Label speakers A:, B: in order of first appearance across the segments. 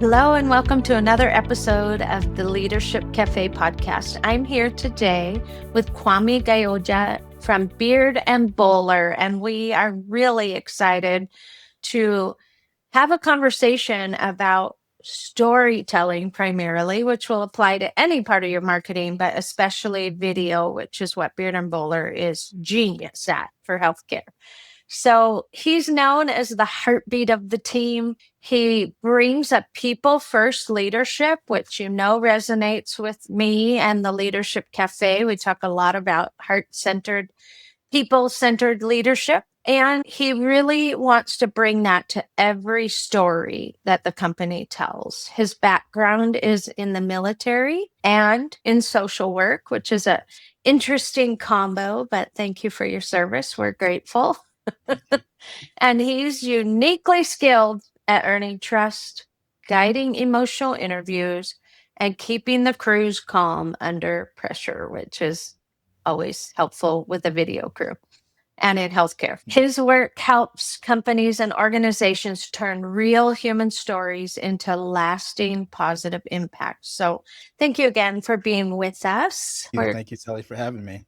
A: Hello, and welcome to another episode of the Leadership Cafe podcast. I'm here today with Kwami Ngaojia from Beard and Bowler, and we are really excited to have a conversation about storytelling primarily, which will apply to any part of your marketing, but especially video, which is what Beard and Bowler is genius at for healthcare. So he's known as the heartbeat of the team. He brings a people first leadership, which resonates with me and the Leadership Cafe. We talk a lot about heart centered, people centered leadership. And he really wants to bring that to every story that the company tells. His background is in the military and in social work, which is a interesting combo, but thank you for your service. We're grateful. And he's uniquely skilled at earning trust, guiding emotional interviews, and keeping the crews calm under pressure, which is always helpful with a video crew and in healthcare. His work helps companies and organizations turn real human stories into lasting positive impact. So thank you again for being with us.
B: Thank you, Sally, for having me.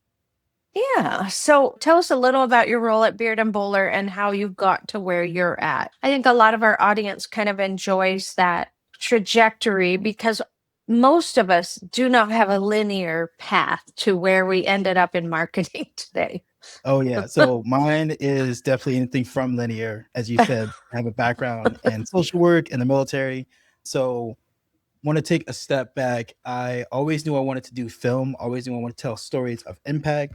A: Yeah. So tell us a little about your role at Beard and Bowler and how you got to where you're at. I think a lot of our audience kind of enjoys that trajectory because most of us do not have a linear path to where we ended up in marketing today.
B: Oh, yeah. So mine is definitely anything from linear. As you said, I have a background in social work in the military. So want to take a step back. I always knew I wanted to do film, always knew I wanted to tell stories of impact.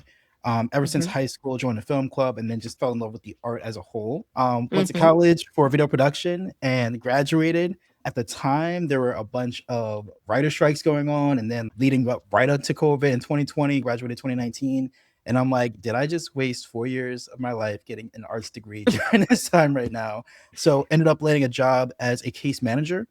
B: Ever since high school, joined a film club and then just fell in love with the art as a whole. Went to college for video production and graduated. At the time, there were a bunch of writer strikes going on, and then leading up right up to COVID in 2020, graduated 2019. And I'm like, did I just waste 4 years of my life getting an arts degree during this time right now? So ended up landing a job as a case manager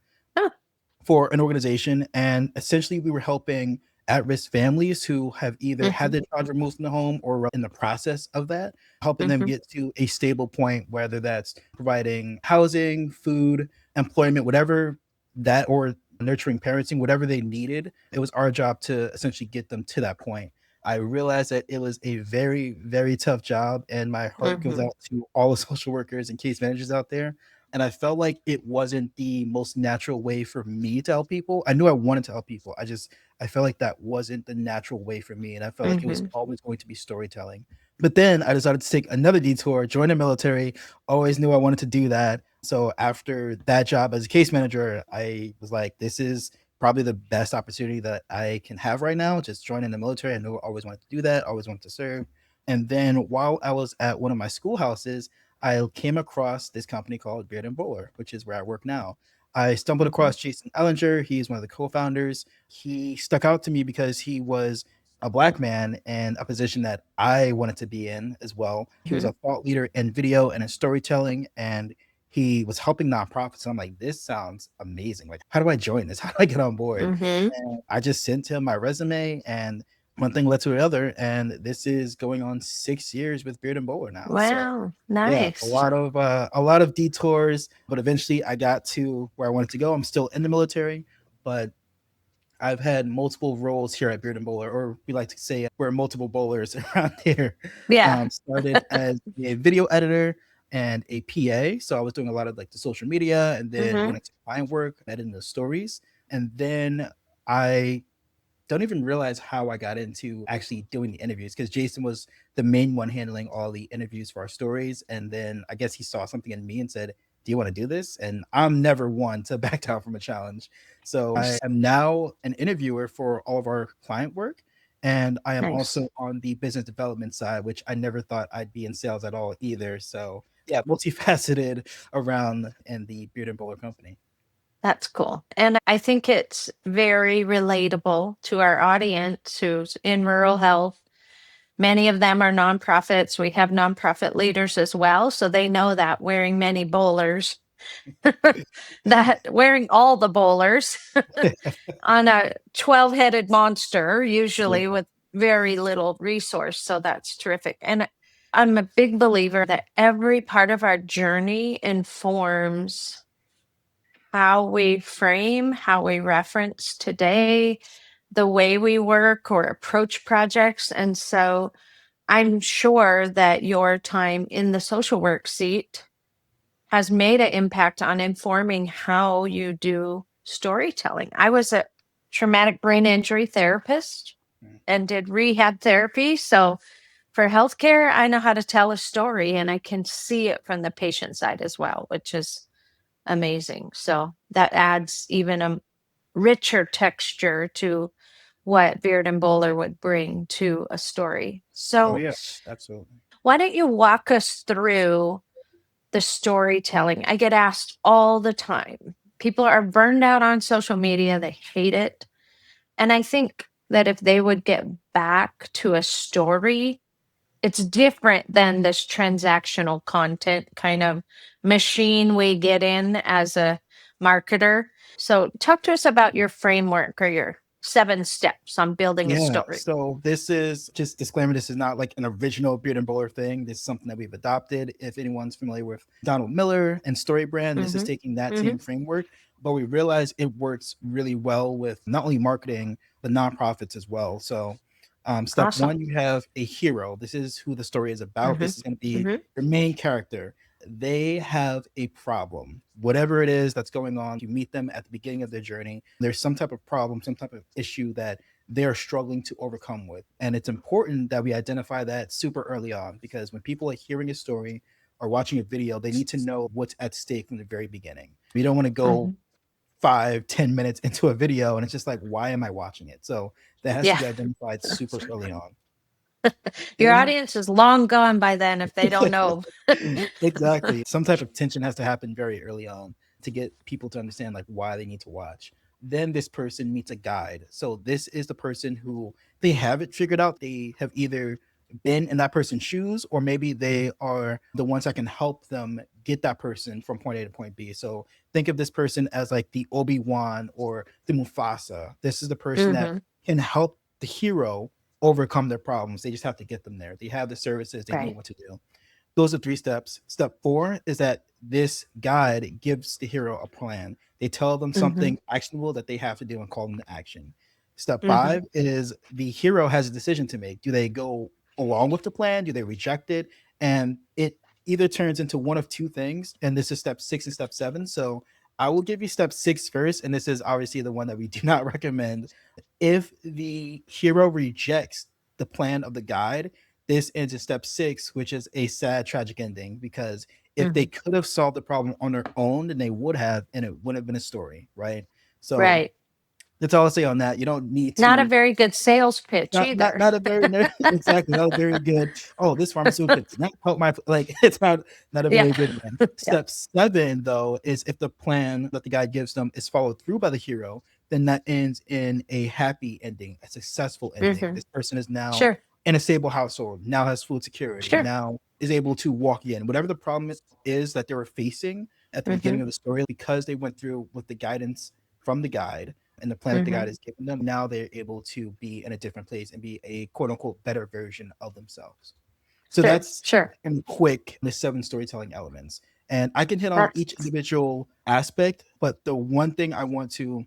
B: for an organization. And essentially we were helping at-risk families who have either had their child removed from the home or were in the process of that, helping them get to a stable point, whether that's providing housing, food, employment, whatever that, or nurturing parenting, whatever they needed. It was our job to essentially get them to that point. I realized that it was a very, very tough job, and my heart goes out to all the social workers and case managers out there. And I felt like it wasn't the most natural way for me to help people. I knew I wanted to help people. I felt like that wasn't the natural way for me. And I felt like it was always going to be storytelling. But then I decided to take another detour, join the military, always knew I wanted to do that. So after that job as a case manager, I was like, this is probably the best opportunity that I can have right now. Just joining the military. I knew I always wanted to do that, always wanted to serve. And then while I was at one of my schoolhouses, I came across this company called Beard and Bowler, which is where I work now. I stumbled across Jason Ellinger. He's one of the co-founders. He stuck out to me because he was a Black man in a position that I wanted to be in as well. He was a thought leader in video and in storytelling, and he was helping nonprofits. And I'm like, this sounds amazing. Like, how do I join this? How do I get on board? And I just sent him my resume, and one thing led to another, and this is going on 6 years with Beard and Bowler now.
A: Wow,
B: Yeah,
A: nice.
B: a lot of detours, but eventually I got to where I wanted to go. I'm still in the military, but I've had multiple roles here at Beard and Bowler, or we like to say we're multiple bowlers around here.
A: Yeah.
B: Started as a video editor and a PA. So I was doing a lot of like the social media, and then went into client work, editing the stories. And then I don't even realize how I got into actually doing the interviews, because Jason was the main one handling all the interviews for our stories. And then I guess he saw something in me and said, do you want to do this? And I'm never one to back down from a challenge. So I am now an interviewer for all of our client work. And I am also on the business development side, which I never thought I'd be in sales at all either. So yeah, multifaceted around in the Beard and Bowler company.
A: That's cool. And I think it's very relatable to our audience who's in rural health. Many of them are nonprofits. We have nonprofit leaders as well. So they know that wearing many bowlers, that wearing all the bowlers on a 12-headed monster, usually with very little resource. So that's terrific. And I'm a big believer that every part of our journey informs how we frame, how we reference today, the way we work or approach projects. And so I'm sure that your time in the social work seat has made an impact on informing how you do storytelling. I was a traumatic brain injury therapist
B: Mm.
A: and did rehab therapy. So for healthcare, I know how to tell a story and I can see it from the patient side as well, which is amazing. So that adds even a richer texture to what Beard and Bowler would bring to a story.
B: Oh
A: So
B: yeah, absolutely.
A: why don't you walk us through the storytelling? I get asked all the time. People are burned out on social media, they hate it. And I think that if they would get back to a story, it's different than this transactional content kind of machine we get in as a marketer. So, talk to us about your framework or your 7 steps on building a
B: Yeah,
A: story.
B: so this is just disclaimer. This is not like an original Beard and Bowler thing. This is something that we've adopted. If anyone's familiar with Donald Miller and Story Brand, this is
A: Mhm.
B: taking that same
A: Mhm.
B: framework, but we realize it works really well with not only marketing but nonprofits as well. So, step
A: Awesome.
B: one, you have a hero. This is who the story is about.
A: Mhm.
B: This is going to be
A: Mhm.
B: your main character. They have a problem, whatever it is that's going on. You meet them at the beginning of their journey. There's some type of problem, some type of issue that they're struggling to overcome with. And it's important that we identify that super early on, because when people are hearing a story or watching a video, they need to know what's at stake from the very beginning. We don't want to go
A: Mhm.
B: 5, 10 minutes into a video and it's just like, why am I watching it? So that has to
A: Yeah.
B: be identified super early on.
A: Your
B: Then
A: audience is long gone by then if they don't know.
B: exactly. Some type of tension has to happen very early on to get people to understand like why they need to watch. Then this person meets a guide. So this is the person who they have it figured out. They have either been in that person's shoes or maybe they are the ones that can help them get that person from point A to point B. So think of this person as like the Obi-Wan or the Mufasa. This is the person that
A: Mhm.
B: can help the hero overcome their problems. They just have to get them there. They have the services, they know
A: Right.
B: what to do. Those are 3 steps. Step four is that this guide gives the hero a plan. They tell them
A: Mhm.
B: something actionable that they have to do and call them to action. Step
A: Mhm.
B: five is the hero has a decision to make. Do they go along with the plan? Do they reject it? And it either turns into one of two things. And this is step six and step seven. So I will give you step six first. And this is obviously the one that we do not recommend. If the hero rejects the plan of the guide, this ends in step six, which is a sad, tragic ending. Because if they
A: Mhm.
B: could have solved the problem on their own, then they would have, and it wouldn't have been a story, right? So
A: Right.
B: that's all I'll say on that. You don't need
A: Not a
B: to
A: very good sales pitch
B: not
A: either.
B: not a very exactly not a very good. Oh, this pharmaceutical does not help my like. It's not a
A: Yeah.
B: very good one.
A: Yeah.
B: Step seven though is if the plan that the guy gives them is followed through by the hero, then that ends in a happy ending, a successful ending.
A: Mhm.
B: This person is now
A: Sure.
B: in a stable household, now has food security,
A: Sure.
B: now is able to walk in whatever the problem is that they were facing at the beginning
A: Mhm.
B: of the story, because they went through with the guidance from the guide and the plan that the guide
A: Mhm.
B: has given them. Now they're able to be in a different place and be a quote unquote better version of themselves. So
A: Sure.
B: that's
A: Sure.
B: in quick the 7 storytelling elements. And I can hit on each
A: That's
B: individual aspect, but the one thing I want to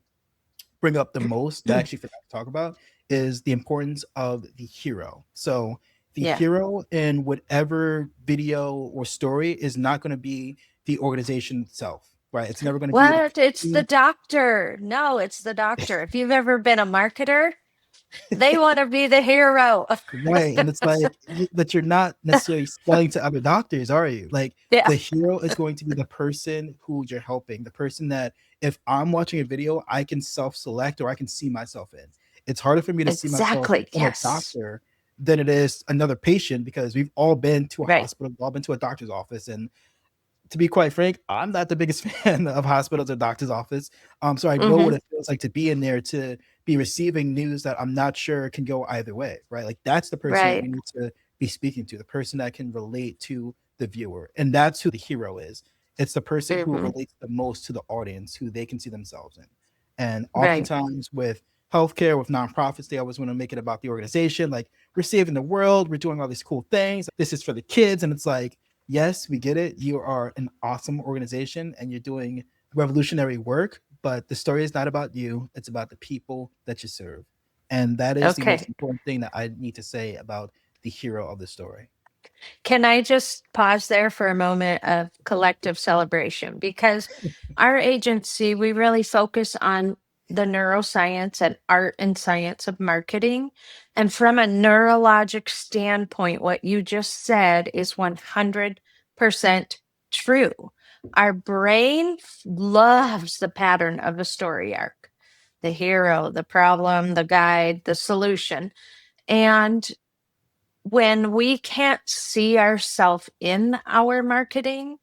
B: bring up the most that I actually forgot to talk about is the importance of the hero. So the
A: yeah.
B: hero in whatever video or story is not going to be the organization itself, right? It's never going to be the
A: What? It's the
B: company.
A: doctor. No, it's the doctor. If you've ever been a marketer, they want to be the hero.
B: Right. And it's like, but you're not necessarily selling to other doctors, are you? Like,
A: Yeah.
B: the hero is going to be the person who you're helping, the person that if I'm watching a video, I can self select or I can see myself in. It's harder for me to see myself
A: Exactly.
B: in a
A: Yes.
B: doctor than it is another patient, because we've all been to a
A: Right.
B: hospital, we've all been to a doctor's office. And to be quite frank, I'm not the biggest fan of hospitals or doctor's office. So I know what
A: Mhm.
B: it feels like to be in there, to be receiving news that I'm not sure can go either way, right? Like that's the person that we
A: Right.
B: need to be speaking to, the person that can relate to the viewer. And that's who the hero is. It's the person who
A: Mhm.
B: relates the most to the audience, who they can see themselves in. And
A: Right.
B: oftentimes with healthcare, with nonprofits, they always want to make it about the organization. Like, we're saving the world, we're doing all these cool things. This is for the kids. And it's like, yes, we get it. You are an awesome organization and you're doing revolutionary work, but the story is not about you, it's about the people that you serve. And that is the most
A: Okay.
B: important thing that I need to say about the hero of the story.
A: Can I just pause there for a moment of collective celebration? Because our agency, we really focus on the neuroscience and art and science of marketing. And from a neurologic standpoint, what you just said is 100% true. Our brain loves the pattern of a story arc, the hero, the problem, the guide, the solution. And when we can't see ourselves in our marketing,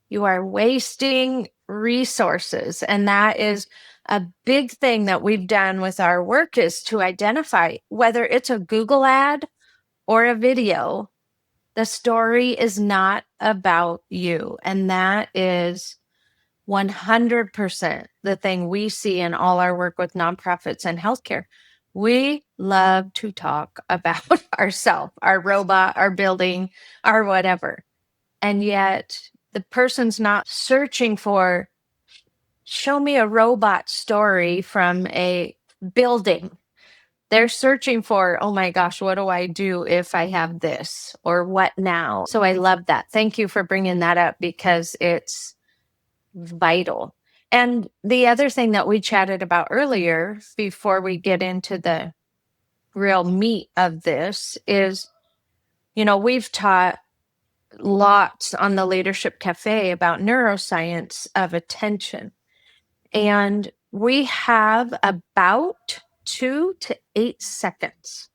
A: you are wasting resources. And that is a big thing that we've done with our work is to identify whether it's a Google ad or a video, the story is not about you. And that is 100% the thing we see in all our work with nonprofits and healthcare. We love to talk about ourselves, our robot, our building, our whatever. And yet the person's not searching for, show me a robot story from a building. They're searching for, oh my gosh, what do I do if I have this or what now? So I love that. Thank you for bringing that up because it's vital. And the other thing that we chatted about earlier before we get into the real meat of this is, we've taught lots on the Leadership Cafe about neuroscience of attention. And we have about 2 to 8 seconds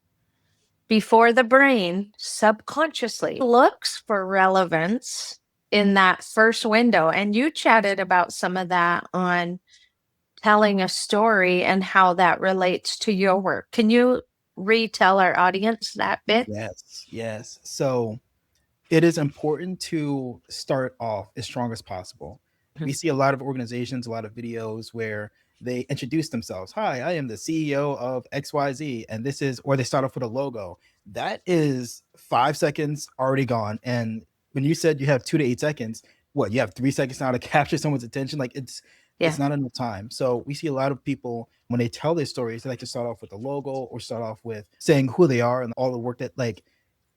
A: before the brain subconsciously looks for relevance in that first window. And you chatted about some of that on telling a story and how that relates to your work. Can you retell our audience that bit?
B: Yes, yes. So it is important to start off as strong as possible. We see a lot of organizations, a lot of videos where they introduce themselves. Hi, I am the CEO of XYZ. And this is, or they start off with a logo. That is 5 seconds already gone. And when you said you have 2 to 8 seconds, what, you have 3 seconds now to capture someone's attention? Like
A: Yeah.
B: it's not enough time. So we see a lot of people when they tell their stories, they like to start off with a logo or start off with saying who they are and all the work that like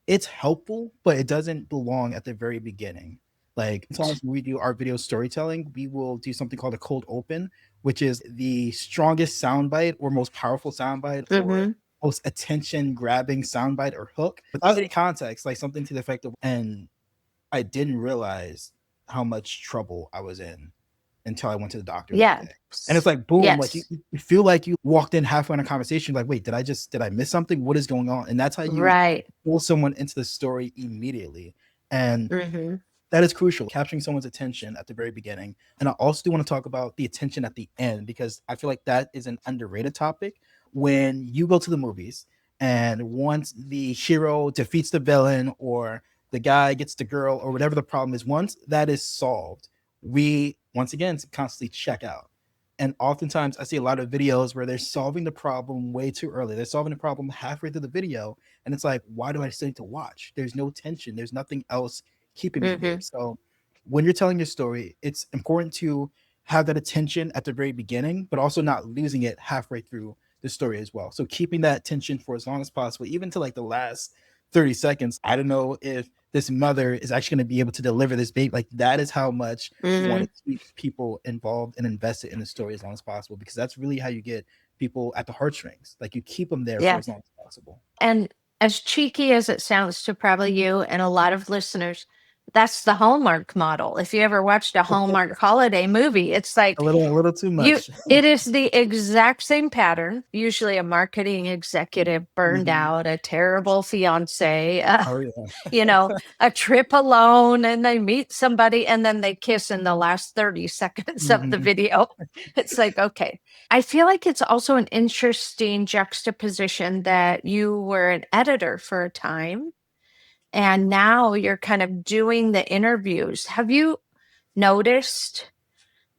B: it's helpful, but it doesn't belong at the very beginning. Like sometimes when we do our video storytelling, we will do something called a cold open, which is the strongest soundbite or most powerful soundbite or
A: Mm-hmm.
B: most attention grabbing soundbite or hook without any context, like something to the effect of, and I didn't realize how much trouble I was in until I went to the doctor that
A: Yeah.
B: day. And it's like boom, like you,
A: Yes.
B: you feel like you walked in halfway in a conversation, like, wait, did I miss something? What is going on? And that's how you
A: Right.
B: pull someone into the story immediately. And
A: Mm-hmm.
B: that is crucial, capturing someone's attention at the very beginning. And I also do want to talk about the attention at the end because I feel like that is an underrated topic. When you go to the movies and once the hero defeats the villain or the guy gets the girl or whatever the problem is, once that is solved, we once again constantly check out. And oftentimes I see a lot of videos where they're solving the problem way too early. They're solving the problem halfway through the video. And it's like, why do I still need to watch? There's no tension. There's nothing else keeping me here.
A: Mm-hmm.
B: So when you're telling your story, it's important to have that attention at the very beginning, but also not losing it halfway through the story as well. So keeping that attention for as long as possible, even to like the last 30 seconds. I don't know if this mother is actually going to be able to deliver this baby. Like that is how much you want
A: Mm-hmm.
B: to keep people involved and invested in the story as long as possible, because that's really how you get people at the heartstrings. Like you keep them there for
A: Yeah.
B: as long as possible.
A: And as cheeky as it sounds to probably you and a lot of listeners, that's the Hallmark model. If you ever watched a Hallmark holiday movie, it's like
B: A little too
A: you
B: much.
A: it is the exact same pattern. Usually a marketing executive burned
B: Mhm.
A: out, a terrible fiance,
B: Oh yeah.
A: a trip alone, and they meet somebody and then they kiss in the last 30 seconds of the
B: Mhm.
A: video. It's like, okay. I feel like it's also an interesting juxtaposition that you were an editor for a time and now you're kind of doing the interviews. Have you noticed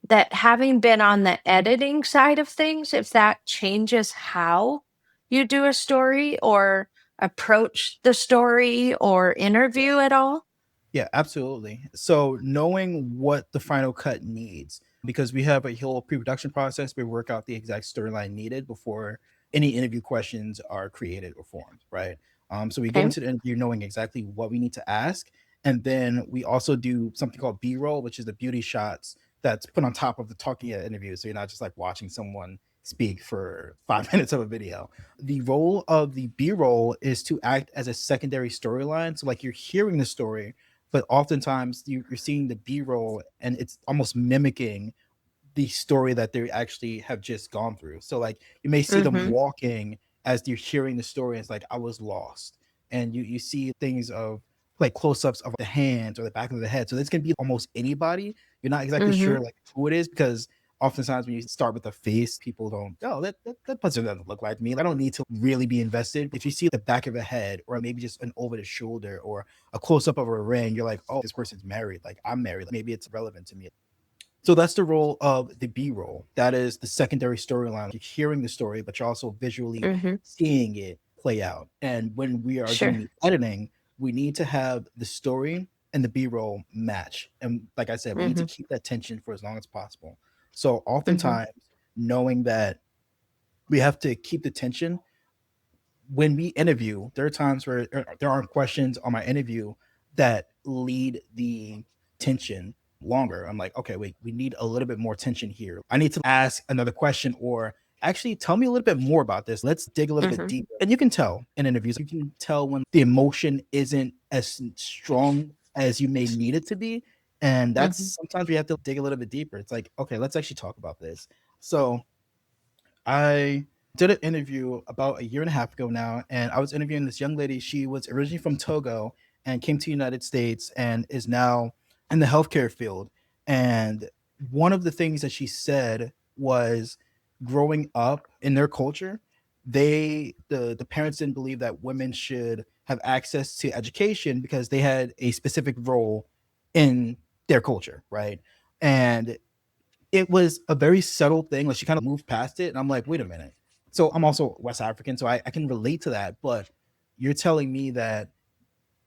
A: that having been on the editing side of things, if that changes how you do a story or approach the story or interview at all?
B: Yeah, absolutely. So knowing what the final cut needs, because we have a whole pre-production process, we work out the exact storyline needed before any interview questions are created or formed, right? So we go
A: Okay.
B: into the interview knowing exactly what we need to ask, and then we also do something called B-roll, which is the beauty shots that's put on top of the talking head interview. So you're not just like watching someone speak for 5 minutes of a video. The role of the B-roll is to act as a secondary storyline. So like you're hearing the story, but oftentimes you're seeing the b-roll and it's almost mimicking the story that they actually have just gone through. So like you may see them
A: Mm-hmm.
B: walking as you're hearing the story. And it's like I was lost, and you see things of like close-ups of the hands or the back of the head. So this can be almost anybody. You're not exactly
A: Mm-hmm.
B: sure like who it is, because oftentimes when you start with a face, people don't, oh, that person doesn't look like me. I don't need to really be invested. If you see the back of a head or maybe just an over the shoulder or a close-up of a ring, you're like, oh, this person's married. Like I'm married. Like, maybe it's relevant to me. So that's the role of the B roll. That is the secondary storyline. You're hearing the story, but you're also visually
A: Mm-hmm.
B: seeing it play out. And when we are doing
A: Sure.
B: the editing, we need to have the story and the B roll match. And like I said, we need to
A: Mm-hmm.
B: keep that tension for as long as possible. So
A: Mm-hmm.
B: oftentimes, knowing that we have to keep the tension when we interview, there are times where there aren't questions on my interview that lead the tension longer. I'm like, okay, wait, we need a little bit more tension here. I need to ask another question, or actually tell me a little bit more about this. Let's dig a little bit
A: Mm-hmm.
B: deeper. And you can tell in interviews, you can tell when the emotion isn't as strong as you may need it to be. And that's
A: Mm-hmm.
B: sometimes we have to dig a little bit deeper. It's like, okay, let's actually talk about this. So I did an interview about a year and a half ago now, and I was interviewing this young lady. She was originally from Togo and came to the United States and is now in the healthcare field. And one of the things that she said was growing up in their culture, the parents didn't believe that women should have access to education because they had a specific role in their culture, right? And it was a very subtle thing. Like she kind of moved past it, and I'm like, wait a minute. So I'm also West African, so I can relate to that. But you're telling me that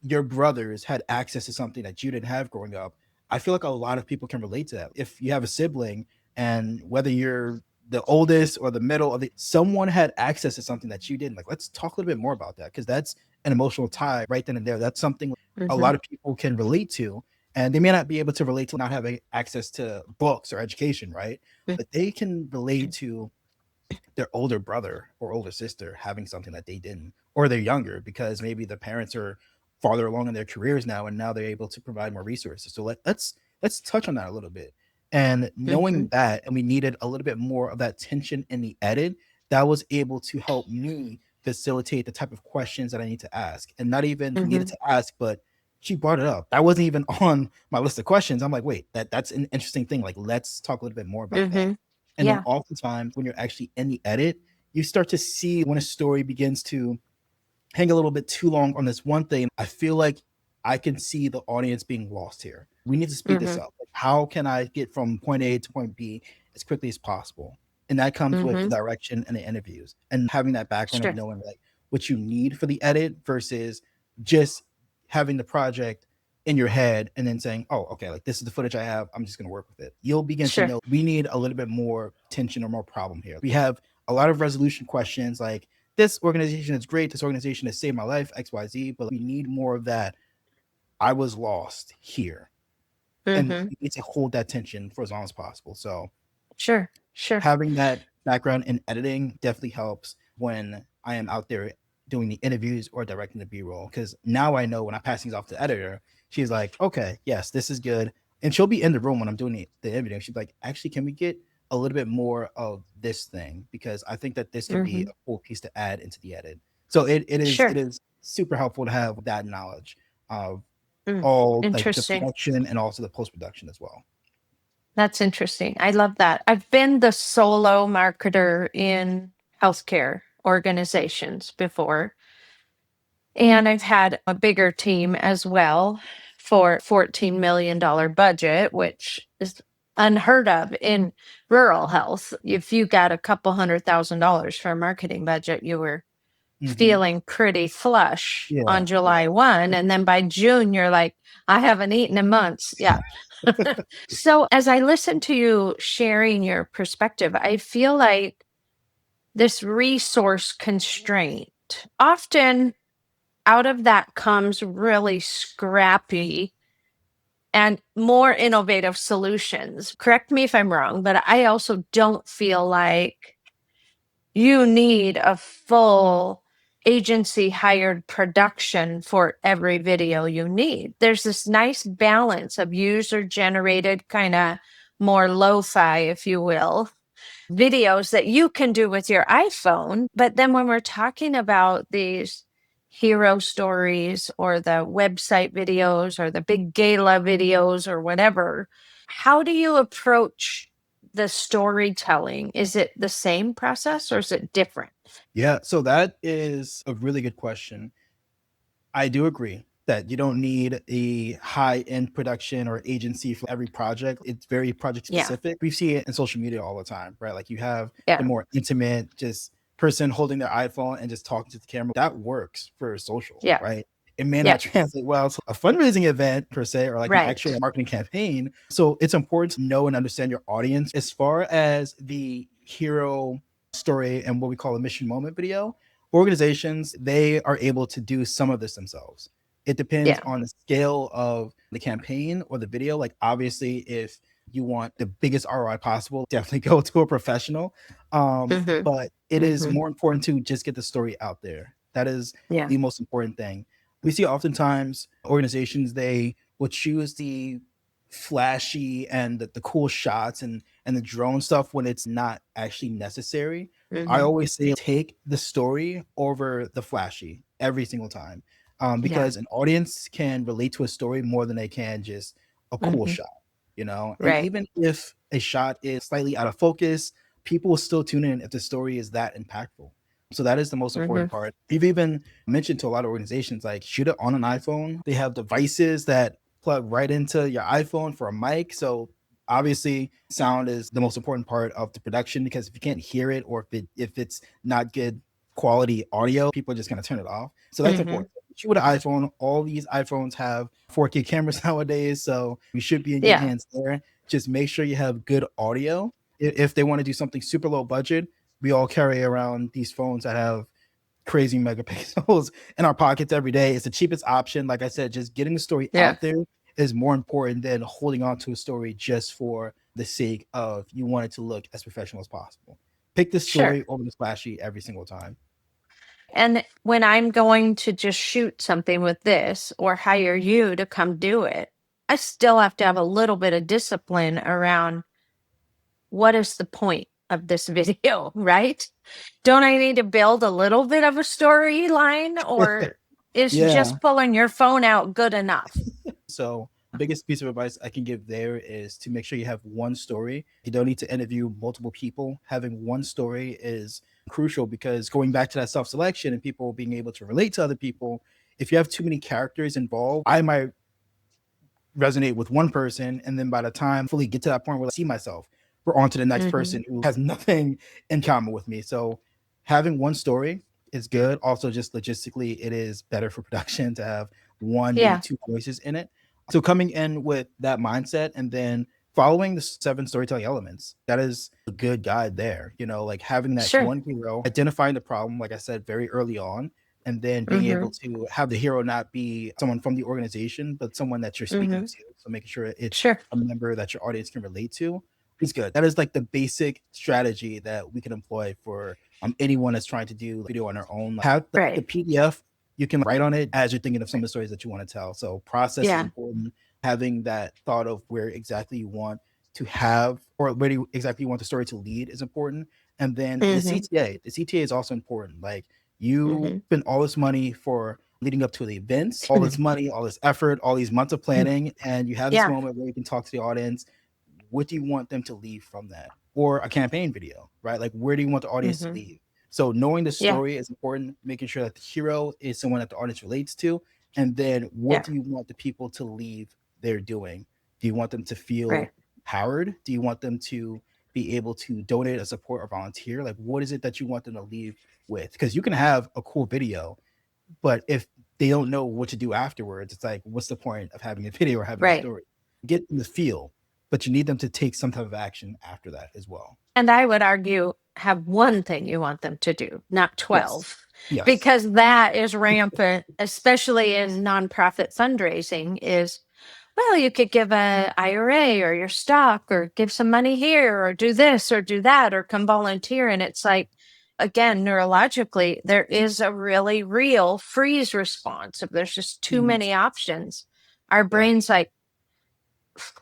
B: your brothers had access to something that you didn't have growing up. I feel like a lot of people can relate to that. If you have a sibling, and whether you're the oldest or the middle, or someone had access to something that you didn't. Like, let's talk a little bit more about that, because that's an emotional tie right then and there. That's something a
A: Mm-hmm.
B: lot of people can relate to, and they may not be able to relate to not having access to books or education, right? But they can relate to their older brother or older sister having something that they didn't, or they're younger because maybe the parents are farther along in their careers now, and now they're able to provide more resources. So let's touch on that a little bit. And
A: Mm-hmm.
B: knowing that, and we needed a little bit more of that tension in the edit, that was able to help me facilitate the type of questions that I need to ask, and not even needed
A: Mm-hmm.
B: to ask, but she brought it up. That wasn't even on my list of questions. I'm like, wait, that's an interesting thing. Like, let's talk a little bit more about that.
A: Mm-hmm.
B: And then
A: Yeah.
B: oftentimes when you're actually in the edit, you start to see when a story begins to hang a little bit too long on this one thing. I feel like I can see the audience being lost here. We need to speed this
A: Mm-hmm.
B: up. Like, how can I get from point A to point B as quickly as possible? And that comes with the
A: Mm-hmm.
B: direction and the interviews and having that background of
A: Sure.
B: knowing like what you need for the edit versus just having the project in your head and then saying, oh, okay, like this is the footage I have. I'm just going to work with it. You'll begin to
A: Sure.
B: know we need a little bit more tension or more problem here. We have a lot of resolution questions like, this organization is great. This organization has saved my life, XYZ, but we need more of that. I was lost here. And
A: Mm-hmm.
B: we need to hold that tension for as long as possible. So
A: Sure. Sure.
B: having that background in editing definitely helps when I am out there doing the interviews or directing the B-roll. Because now I know when I pass things off to the editor, she's like, okay, yes, this is good. And she'll be in the room when I'm doing the interview. She's like, actually, can we get a little bit more of this thing? Because I think that this could be
A: Mm-hmm.
B: a cool piece to add into the edit. So it
A: Sure.
B: is super helpful to have that knowledge of
A: Mm.
B: all like the
A: Interesting.
B: production and also the post production as well.
A: That's interesting. I love that. I've been the solo marketer in healthcare organizations before, and I've had a bigger team as well for $14 million budget, which is unheard of in rural health. If you got a couple $100,000 for a marketing budget, you were
B: Hmm.
A: feeling pretty flush on
B: Yeah.
A: July 1. And then by June, you're like, I haven't eaten in months. Yeah. So as I listen to you sharing your perspective, I feel like this resource constraint, often out of that comes really scrappy and more innovative solutions. Correct me if I'm wrong, but I also don't feel like you need a full agency hired production for every video you need. There's this nice balance of user generated, kind of more lo fi, if you will, videos that you can do with your iPhone. But then when we're talking about these hero stories or the website videos or the big gala videos or whatever, how do you approach the storytelling? Is it the same process or is it different?
B: Yeah. So that is a really good question. I do agree that you don't need a high end production or agency for every project. It's very project
A: Yeah.
B: specific. We see it in social media all the time, right? Like you have the
A: Yeah.
B: more intimate, just person holding their iPhone and just talking to the camera. That works for social,
A: Yeah.
B: right? It may
A: Yeah.
B: not translate well to a fundraising event per se or like an
A: Right.
B: actual marketing campaign. So it's important to know and understand your audience. As far as the hero story and what we call a mission moment video, organizations, they are able to do some of this themselves. It depends
A: Yeah.
B: on the scale of the campaign or the video. Like obviously if you want the biggest ROI possible, definitely go to a professional.
A: Mm-hmm.
B: But it is
A: Mm-hmm.
B: more important to just get the story out there. That is
A: Yeah.
B: the most important thing. We see oftentimes organizations, they will choose the flashy and the cool shots and the drone stuff when it's not actually necessary. I
A: Mm-hmm.
B: always say take the story over the flashy every single time,
A: Yeah.
B: because an audience can relate to a story more than they can just a cool
A: Mm-hmm.
B: shot, you know. And
A: Right.
B: even if a shot is slightly out of focus, people will still tune in if the story is that impactful. So that is the most
A: Mm-hmm.
B: important part. We've even mentioned to a lot of organizations like shoot it on an iPhone. They have devices that plug right into your iPhone for a mic. So obviously sound is the most important part of the production, because if you can't hear it or if it's not good quality audio, people are just going to turn it off. So that's
A: Mm-hmm.
B: important. Shoot with an iPhone. All these iPhones have 4K cameras nowadays, so you should be in good
A: Yeah.
B: hands there. Just make sure you have good audio. If they want to do something super low budget, we all carry around these phones that have crazy megapixels in our pockets every day. It's the cheapest option. Like I said, just getting the story
A: Yeah.
B: out there is more important than holding on to a story just for the sake of you want it to look as professional as possible. Pick the
A: Sure.
B: story over the splashy every single time.
A: And when I'm going to just shoot something with this or hire you to come do it, I still have to have a little bit of discipline around what is the point of this video, right? Don't I need to build a little bit of a storyline, or is
B: Yeah.
A: just pulling your phone out good enough?
B: So, biggest piece of advice I can give there is to make sure you have one story. You don't need to interview multiple people. Having one story is crucial, because going back to that self selection and people being able to relate to other people, if you have too many characters involved, I might resonate with one person, and then by the time I fully get to that point where I see myself, we're on to the next
A: Mm-hmm.
B: person who has nothing in common with me. So having one story is good. Also, just logistically, it is better for production to have one, maybe
A: Yeah.
B: two voices in it. So coming in with that mindset and then following the seven storytelling elements, that is a good guide there. You know, like having that
A: Sure.
B: one hero, identifying the problem, like I said, very early on, and then being
A: Mm-hmm.
B: able to have the hero not be someone from the organization, but someone that you're speaking
A: Mm-hmm.
B: to. So making sure it's
A: Sure.
B: a member that your audience can relate to is good. That is like the basic strategy that we can employ for anyone that's trying to do video on their own. Like, have the
A: Right.
B: PDF. You can write on it as you're thinking of some of the stories that you want to tell. So process is
A: Yeah.
B: important. Having that thought of where exactly you want to have, or where exactly you want the story to lead is important. And then the
A: Mm-hmm.
B: CTA. The CTA is also important. Like you
A: Mm-hmm.
B: spend all this money for leading up to the events, all this money, all this effort, all these months of planning, and you have this
A: Yeah.
B: moment where you can talk to the audience. What do you want them to leave from that? Or a campaign video, right? Like where do you want the audience to
A: Mm-hmm.
B: leave? So knowing the
A: Yeah.
B: story is important, making sure that the hero is someone that the audience relates to, and then what
A: Yeah.
B: do you want the people to leave they're doing? Do you want them to feel
A: Right.
B: powered? Do you want them to be able to donate a support or volunteer, like what is it that you want them to leave with? Because you can have a cool video, but if they don't know what to do afterwards, it's like, what's the point of having a video or having a
A: Right.
B: story? Get them the feel, but you need them to take some type of action after that as well.
A: And I would argue have one thing you want them to do, not
B: Yes.
A: 12,
B: Yes.
A: because that is rampant, especially in nonprofit fundraising is, well, you could give a IRA or your stock or give some money here or do this or do that or come volunteer. And it's like, again, neurologically, there is a really real freeze response. If there's just too
B: Mhm.
A: many options, our
B: Yeah.
A: brain's like,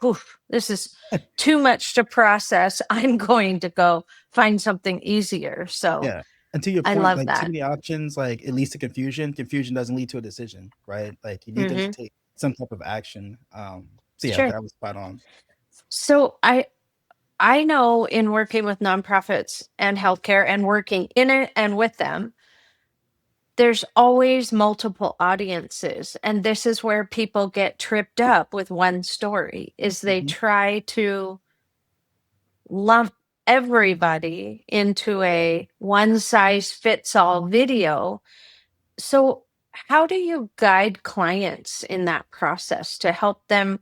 A: "Oof, this is too much to process. I'm going to go find something easier." So
B: Yeah. And to your
A: I
B: point,
A: love
B: like too
A: that.
B: many options, like it leads to confusion. Confusion doesn't lead to a decision, right? Like you need them to
A: Hmm.
B: take some type of action. So yeah,
A: Sure.
B: that was spot on.
A: So I know in working with nonprofits and healthcare and working in it and with them, there's always multiple audiences. And this is where people get tripped up with one story is they
B: Mhm.
A: try to lump everybody into a one size fits all video. So how do you guide clients in that process to help them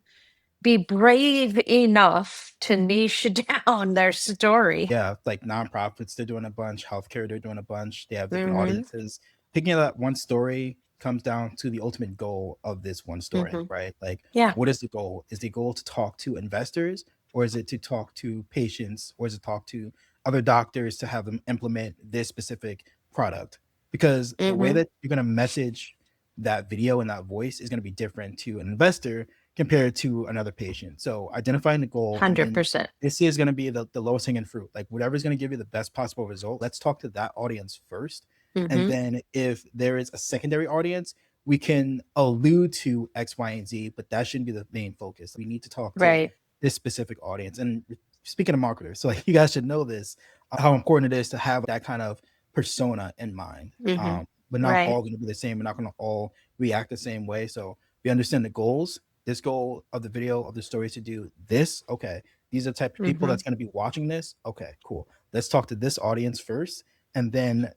A: be brave enough to niche down their story?
B: Yeah, like nonprofits, they're doing a bunch. Healthcare, they're doing a bunch. They have different
A: Hmm.
B: audiences. Picking up that one story comes down to the ultimate goal of this one story,
A: Hmm.
B: right? Like,
A: Yeah.
B: what is the goal? Is the goal to talk to investors, or is it to talk to patients, or is it talk to other doctors to have them implement this specific product? Because the way
A: Hmm.
B: that you're going to message that video and that voice is going to be different to an investor compared to another patient. So identifying the goal, and then
A: 100%.
B: this is going to be the lowest hanging fruit. Like whatever's going to give you the best possible result, let's talk to that audience first. And
A: Hmm.
B: then if there is a secondary audience, we can allude to X, Y, and Z, but that shouldn't be the main focus. We need to talk to
A: Right.
B: this specific audience. And speaking of marketers, so like you guys should know this, how important it is to have that kind of persona in mind.
A: Hmm.
B: We're not
A: Right.
B: all going to be the same. We're not going to all react the same way. So we understand the goals. This goal of the video of the story is to do this. Okay, these are the type of people
A: Hmm.
B: that's going to be watching this. Okay, cool. Let's talk to this audience first, and then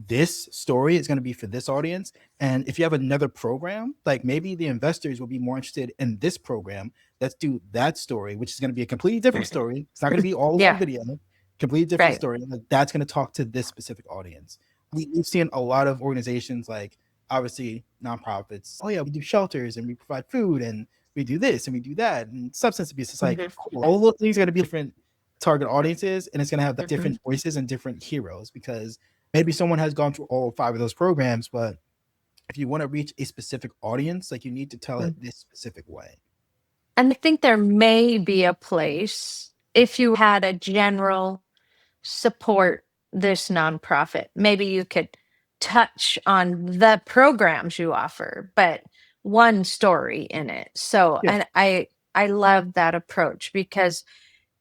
B: this story is going to be for this audience. And if you have another program, like maybe the investors will be more interested in this program. Let's do that story, which is going to be a completely different story. It's not going to be all one
A: Yeah.
B: video, completely different
A: Right.
B: story. Like that's going to talk to this specific audience. We've seen a lot of organizations, like obviously nonprofits. Oh yeah, we do shelters and we provide food and we do this and we do that, and substance abuse. It's like
A: Hmm.
B: cool. All those things are going to be different target audiences, and it's going to have
A: Hmm.
B: different voices and different heroes, because maybe someone has gone through all five of those programs, but if you want to reach a specific audience, like you need to tell it this specific way.
A: And I think there may be a place if you had a general support this nonprofit. Maybe you could touch on the programs you offer, but one story in it. So,
B: Yeah.
A: and I love that approach because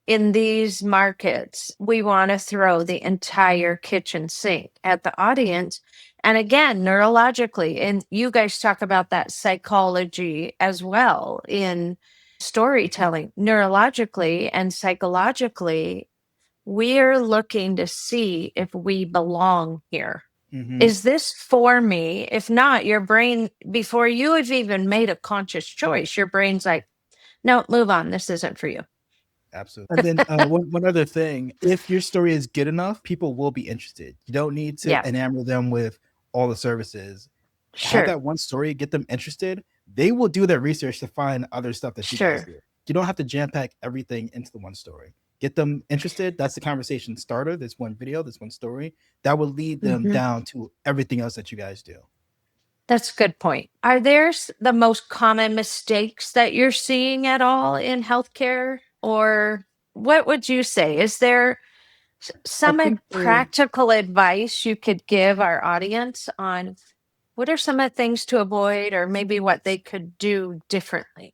A: in these markets, we want to throw the entire kitchen sink at the audience. And again, neurologically, and you guys talk about that psychology as well in storytelling, neurologically and psychologically, we're looking to see if we belong here.
B: Mm-hmm.
A: Is this for me? If not, your brain, before you have even made a conscious choice, your brain's like, no, move on. This isn't for you.
B: Absolutely. And then one other thing, if your story is good enough, people will be interested. You don't need to
A: Yeah,
B: enamor them with all the services. Have
A: sure,
B: that one story, get them interested. They will do their research to find other stuff that you guys
A: sure.
B: do. You don't have to jam pack everything into the one story. Get them interested. That's the conversation starter. This one video, this one story that will lead them
A: Mhm.
B: down to everything else that you guys do.
A: That's a good point. Are there the most common mistakes that you're seeing at all in healthcare? Or what would you say? Is there
B: I
A: some
B: think
A: practical advice you could give our audience on what are some of the things to avoid or maybe what they could do differently?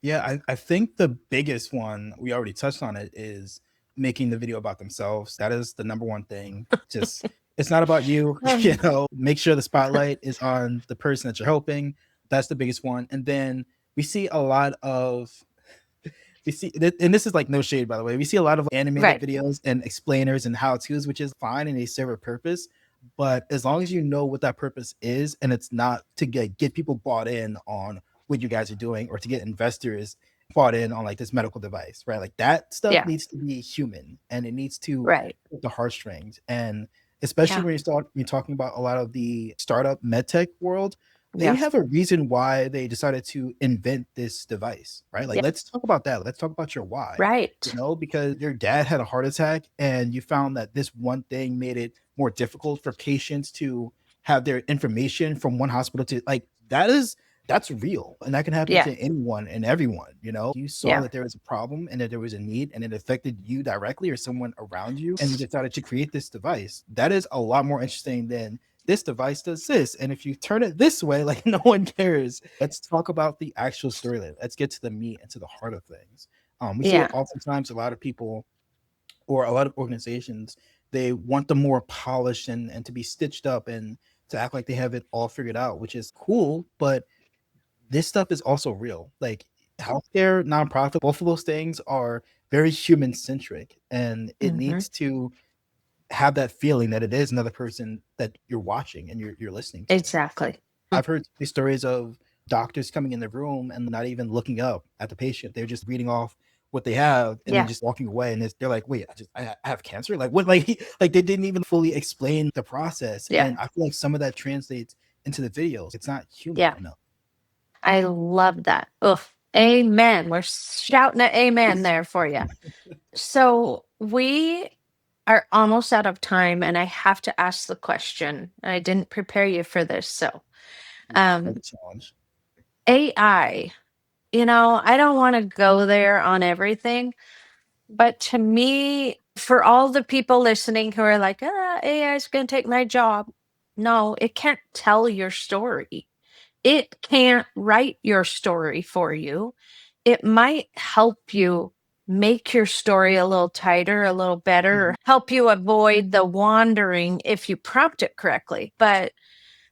B: yeah, I think the biggest one, we already touched on it, is making the video about themselves. That is the number one thing. Just it's not about you, you
A: Um,
B: know, make sure the spotlight is on the person that you're helping. That's the biggest one. And then we see a lot of we see, and this is like no shade, by the way. We see a lot of animated
A: Right.
B: videos and explainers and how to's, which is fine and they serve a purpose. But as long as you know what that purpose is, and it's not to get people bought in on what you guys are doing or to get investors bought in on like this medical device, right? Like that stuff
A: Yeah.
B: needs to be human and it needs to
A: Right.
B: hit the heartstrings. And especially
A: Yeah.
B: when you're talking about a lot of the startup medtech world, they
A: Yes.
B: have a reason why they decided to invent this device, right? Like,
A: Yeah.
B: let's talk about that. Let's talk about your why,
A: Right.
B: because your dad had a heart attack and you found that this one thing made it more difficult for patients to have their information from one hospital to like that's real and that can happen
A: Yeah.
B: to anyone and everyone. You saw
A: Yeah.
B: that there was a problem and that there was a need and it affected you directly or someone around you and you decided to create this device. That is a lot more interesting than this device does this. And if you turn it this way, like no one cares. Let's talk about the actual storyline. Let's get to the meat and to the heart of things. We see it
A: Yeah.
B: oftentimes, a lot of people or a lot of organizations, they want them more polished and to be stitched up and to act like they have it all figured out, which is cool. But this stuff is also real. Like healthcare, nonprofit, both of those things are very human centric and it
A: Hmm.
B: needs to have that feeling that it is another person that you're watching and you're listening to.
A: Exactly.
B: I've heard these stories of doctors coming in the room and not even looking up at the patient. They're just reading off what they have and then
A: Yeah.
B: just walking away. And they're like, "Wait, I have cancer." Like what? Like they didn't even fully explain the process.
A: Yeah.
B: And I feel like some of that translates into the videos. It's not human
A: Yeah.
B: enough.
A: I love that. Oof. Amen. We're shouting at amen there for you. So we are almost out of time, and I have to ask the question. I didn't prepare you for this. So,
B: Like
A: um,
B: a challenge.
A: AI, I don't want to go there on everything, but to me, for all the people listening who are like, AI is going to take my job, no, it can't tell your story. It can't write your story for you. It might help you make your story a little tighter, a little better, or
B: Mhm.
A: help you avoid the wandering if you prompt it correctly. But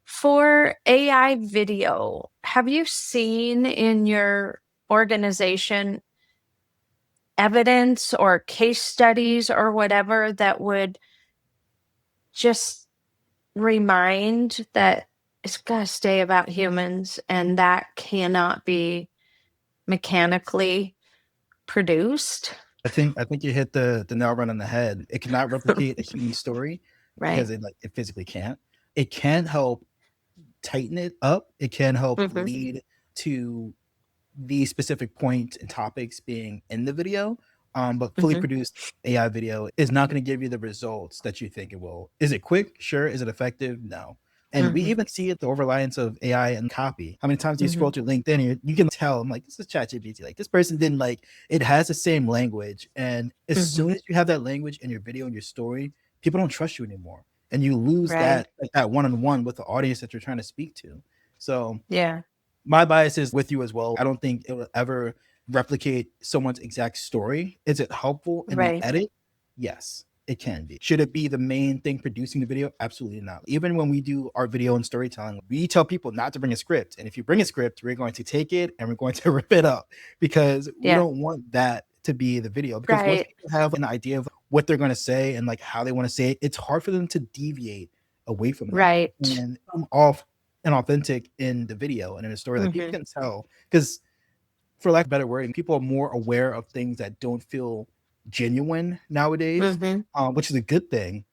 A: for AI video, have you seen in your organization evidence or case studies or whatever that would just remind that it's got to stay about humans and that cannot be mechanically produced?
B: I think you hit the nail right on the head. It cannot replicate a human story
A: Right.
B: because it physically can't. It can help tighten it up. It can help
A: Hmm.
B: lead to the specific point and topics being in the video. But fully
A: Hmm.
B: produced AI video is not going to give you the results that you think it will. Is it quick? Sure. Is it effective? No. And we
A: Hmm.
B: even see it, the over-reliance of AI and copy. How many times do you
A: Hmm.
B: scroll through LinkedIn and you can tell, I'm like, this is ChatGPT. Like this person didn't like it has the same language. And as
A: Hmm.
B: soon as you have that language in your video and your story, people don't trust you anymore. And you lose
A: Right.
B: that like that one-on-one with the audience that you're trying to speak to. So
A: Yeah.
B: my bias is with you as well. I don't think it will ever replicate someone's exact story. Is it helpful in the
A: Right.
B: edit? Yes, it can be. Should it be the main thing producing the video? Absolutely not. Even when we do our video and storytelling, we tell people not to bring a script. And if you bring a script, we're going to take it and we're going to rip it up because we
A: Yeah.
B: don't want that to be the video. Because once
A: Right.
B: people have an idea of what they're going to say and like how they want to say it, it's hard for them to deviate away from that
A: Right.
B: and come off and authentic in the video and in the story. Like people
A: Hmm.
B: can tell because, for lack of a better word, people are more aware of things that don't feel genuine nowadays,
A: Hmm.
B: which is a good thing.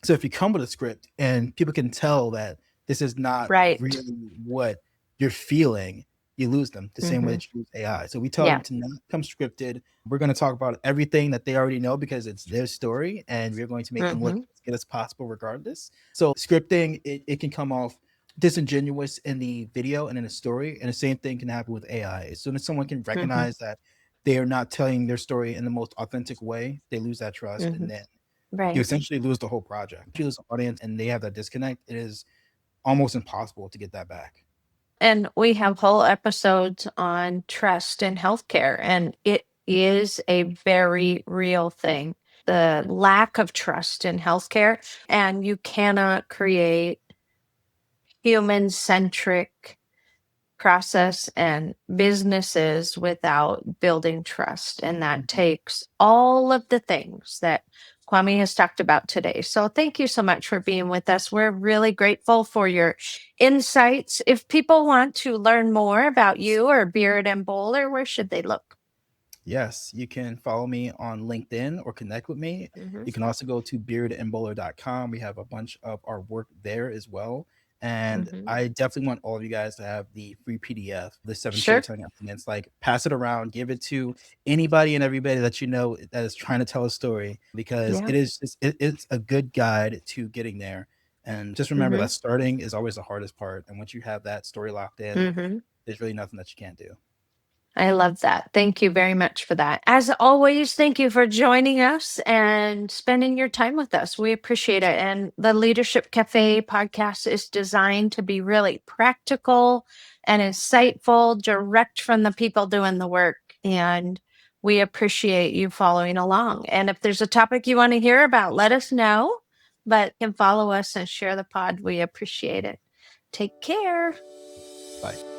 B: So if you come with a script and people can tell that this is not
A: Right.
B: really what you're feeling, you lose them the same way
A: Hmm.
B: that you lose AI. So we tell them
A: Yeah.
B: to not come scripted. We're going to talk about everything that they already know because it's their story, and we're going to make them look
A: Hmm.
B: as good as possible regardless. So scripting, it can come off disingenuous in the video and in the story, and the same thing can happen with AI. As soon as someone can
A: Hmm.
B: recognize that they are not telling their story in the most authentic way, they lose that trust,
A: Hmm.
B: and then you
A: Right.
B: essentially lose the whole project. If you lose the audience and they have that disconnect, it is almost impossible to get that back.
A: And we have whole episodes on trust in healthcare, and it is a very real thing. The lack of trust in healthcare, and you cannot create human centric process and businesses without building trust. And that takes all of the things that Kwame has talked about today. So thank you so much for being with us. We're really grateful for your insights. If people want to learn more about you or Beard and Bowler, where should they look?
B: Yes, you can follow me on LinkedIn or connect with me.
A: Mm-hmm.
B: You can also go to beardandbowler.com. We have a bunch of our work there as well. And
A: Mm-hmm.
B: I definitely want all of you guys to have the free PDF, the seven
A: Sure.
B: storytelling abstinence. Like, pass it around, give it to anybody and everybody that you know that is trying to tell a story, because
A: Yeah.
B: it's a good guide to getting there. And just remember
A: Mm-hmm.
B: that starting is always the hardest part. And once you have that story locked in,
A: Mm-hmm.
B: there's really nothing that you can't do.
A: I love that. Thank you very much for that. As always, thank you for joining us and spending your time with us. We appreciate it. And the Leadership Cafe podcast is designed to be really practical and insightful, direct from the people doing the work. And we appreciate you following along. And if there's a topic you want to hear about, let us know, but can follow us and share the pod. We appreciate it. Take care.
B: Bye.